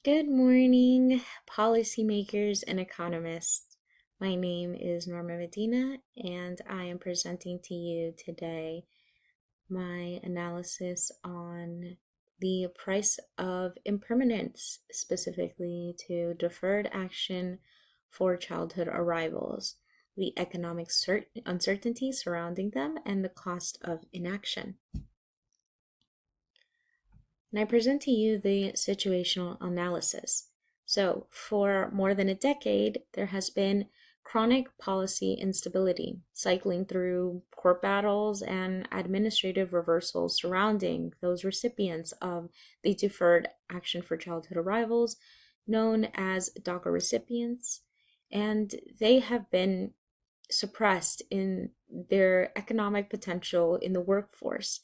Good morning, policymakers and economists. My name is Norma Medina, and I am presenting to you today my analysis on the price of impermanence, specifically to deferred action for childhood arrivals, the economic uncertainty surrounding them, and the cost of inaction. And I present to you the situational analysis. So, for more than a decade, there has been chronic policy instability, cycling through court battles and administrative reversals surrounding those recipients of the Deferred Action for Childhood Arrivals, known as DACA recipients, and they have been suppressed in their economic potential in the workforce.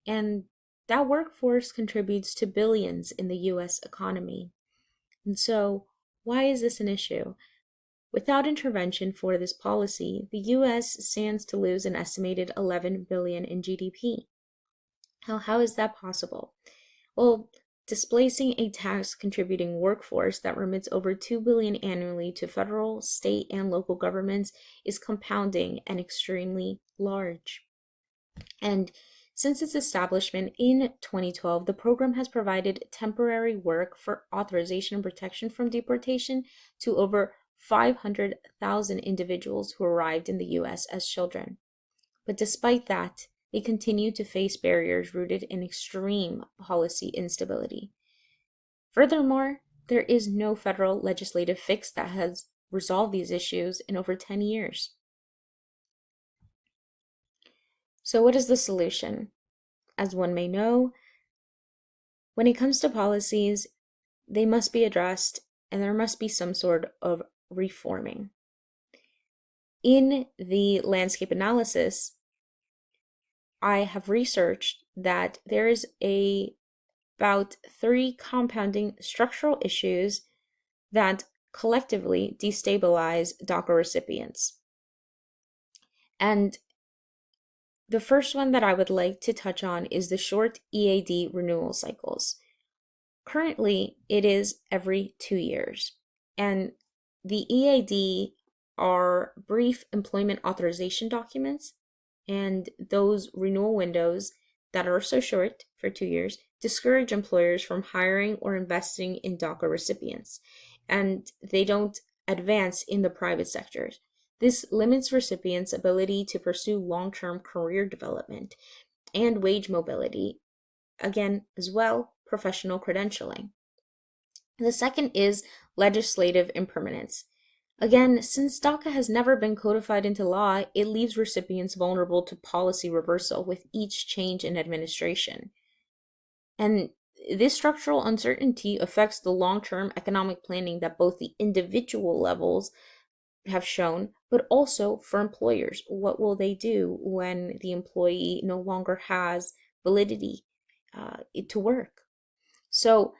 And that workforce contributes to billions in the US economy. And so, why is this an issue? Without intervention for this policy, the US stands to lose an estimated 11 billion in GDP. How is that possible? Well, displacing a tax contributing workforce that remits over 2 billion annually to federal, state, and local governments is compounding and extremely large. And since its establishment in 2012, the program has provided temporary work for authorization and protection from deportation to over 500,000 individuals who arrived in the US as children. But despite that, they continue to face barriers rooted in extreme policy instability. Furthermore, there is no federal legislative fix that has resolved these issues in over 10 years. So what is the solution? As one may know, when it comes to policies, they must be addressed and there must be some sort of reforming. In the landscape analysis, I have researched that there is about 3 compounding structural issues that collectively destabilize DACA recipients. And the first one that I would like to touch on is the short EAD renewal cycles. Currently, it is every 2 years, and the EAD are brief employment authorization documents, and those renewal windows that are so short for 2 years discourage employers from hiring or investing in DACA recipients, and they don't advance in the private sectors. This limits recipients' ability to pursue long-term career development and wage mobility, again, as well, professional credentialing. The second is legislative impermanence. Again, since DACA has never been codified into law, it leaves recipients vulnerable to policy reversal with each change in administration. And this structural uncertainty affects the long-term economic planning that both the individual levels have shown, but also for employers. What will they do when the employee no longer has validity to work? So,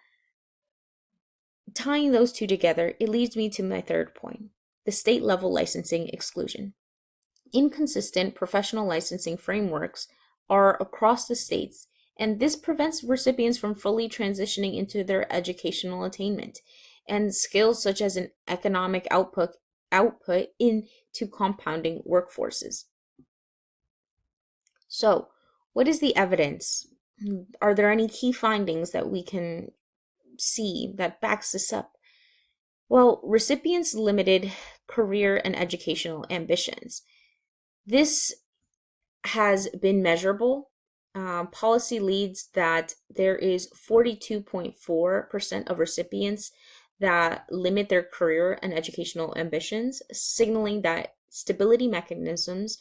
tying those two together, it leads me to my third point, the state level licensing exclusion. Inconsistent professional licensing frameworks are across the states, and this prevents recipients from fully transitioning into their educational attainment and skills such as an economic output into compounding workforces. So, what is the evidence? Are there any key findings that we can see that backs this up? Well, recipients' limited career and educational ambitions. This has been measurable. Policy leads that there is 42.4% of recipients that limit their career and educational ambitions, signaling that stability mechanisms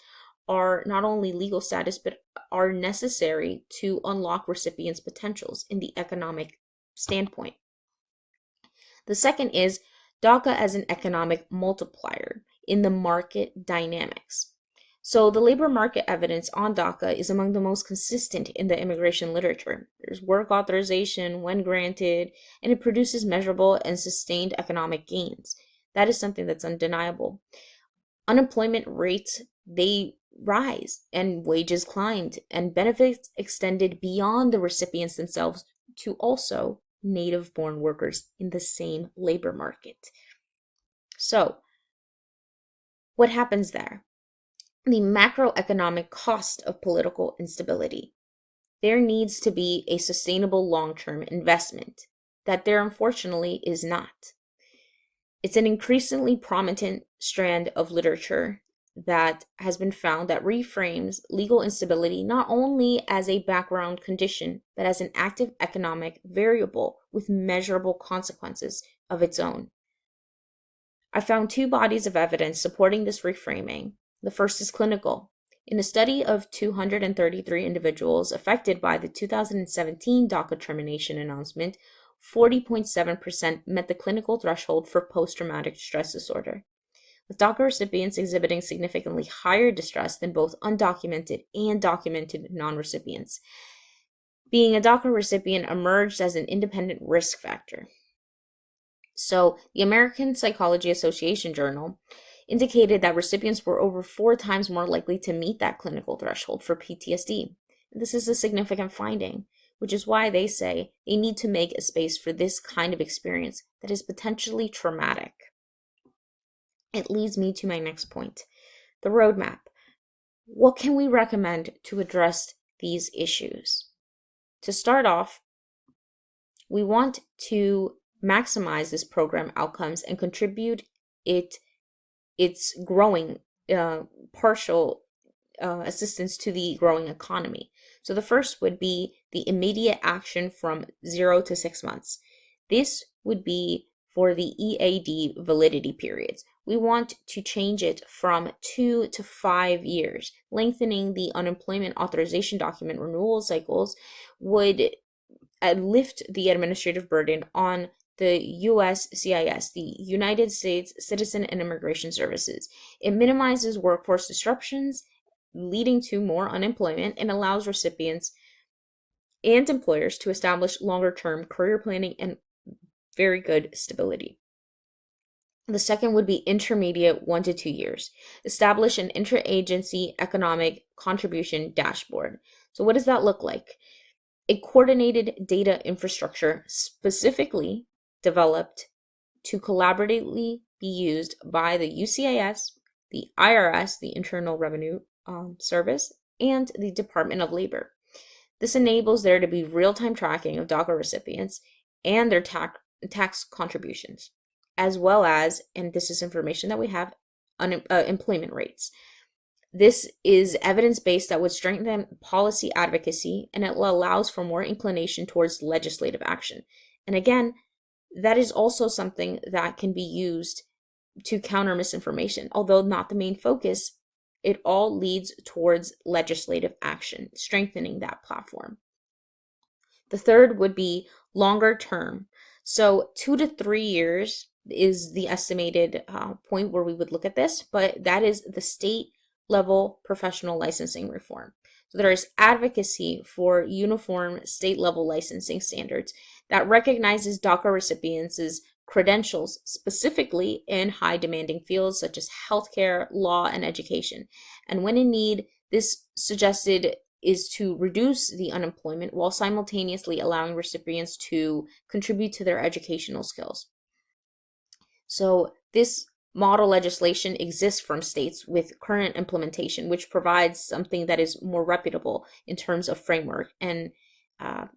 are not only legal status, but are necessary to unlock recipients' potentials in the economic standpoint. The second is DACA as an economic multiplier in the market dynamics. So the labor market evidence on DACA is among the most consistent in the immigration literature. There's work authorization when granted, and it produces measurable and sustained economic gains. That is something that's undeniable. Unemployment rates, they rise, and wages climbed, and benefits extended beyond the recipients themselves to also native-born workers in the same labor market. So, what happens there? The macroeconomic cost of political instability. There needs to be a sustainable long-term investment that there unfortunately is not. It's an increasingly prominent strand of literature that has been found that reframes legal instability not only as a background condition, but as an active economic variable with measurable consequences of its own. I found two bodies of evidence supporting this reframing. The first is clinical. In a study of 233 individuals affected by the 2017 DACA termination announcement, 40.7% met the clinical threshold for post-traumatic stress disorder, with DACA recipients exhibiting significantly higher distress than both undocumented and documented non-recipients. Being a DACA recipient emerged as an independent risk factor. So, the American Psychology Association Journal indicated that recipients were over 4 times more likely to meet that clinical threshold for PTSD. This is a significant finding, which is why they say they need to make a space for this kind of experience that is potentially traumatic. It leads me to my next point, the roadmap. What can we recommend to address these issues? To start off, we want to maximize this program outcomes and contribute its growing partial assistance to the growing economy. So the first would be the immediate action from 0 to 6 months. This would be for the EAD validity periods. We want to change it from 2 to 5 years. Lengthening the unemployment authorization document renewal cycles would lift the administrative burden on the USCIS, the United States Citizen and Immigration Services. It minimizes workforce disruptions, leading to more unemployment, and allows recipients and employers to establish longer-term career planning and very good stability. The second would be intermediate 1 to 2 years. Establish an interagency economic contribution dashboard. So what does that look like? A coordinated data infrastructure specifically developed to collaboratively be used by the USCIS, the IRS, the Internal Revenue Service, and the Department of Labor. This enables there to be real-time tracking of DACA recipients and their tax contributions, as well as, and this is information that we have, employment rates. This is evidence-based that would strengthen policy advocacy, and it allows for more inclination towards legislative action. And again, that is also something that can be used to counter misinformation. Although not the main focus, it all leads towards legislative action, strengthening that platform. The third would be longer term. So 2 to 3 years is the estimated point where we would look at this, but that is the state level professional licensing reform. So there is advocacy for uniform state level licensing standards that recognizes DACA recipients' credentials specifically in high demanding fields such as healthcare, law, and education. And when in need, this suggested is to reduce the unemployment while simultaneously allowing recipients to contribute to their educational skills. So this model legislation exists from states with current implementation, which provides something that is more reputable in terms of framework and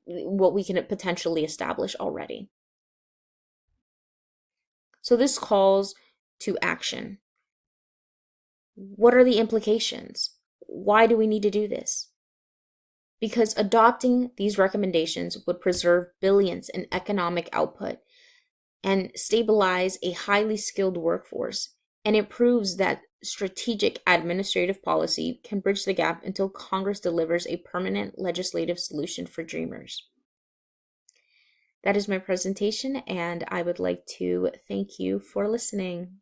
what we can potentially establish already. So this calls to action. What are the implications? Why do we need to do this? Because adopting these recommendations would preserve billions in economic output and stabilize a highly skilled workforce. And it proves that strategic administrative policy can bridge the gap until Congress delivers a permanent legislative solution for dreamers. That is my presentation, and I would like to thank you for listening.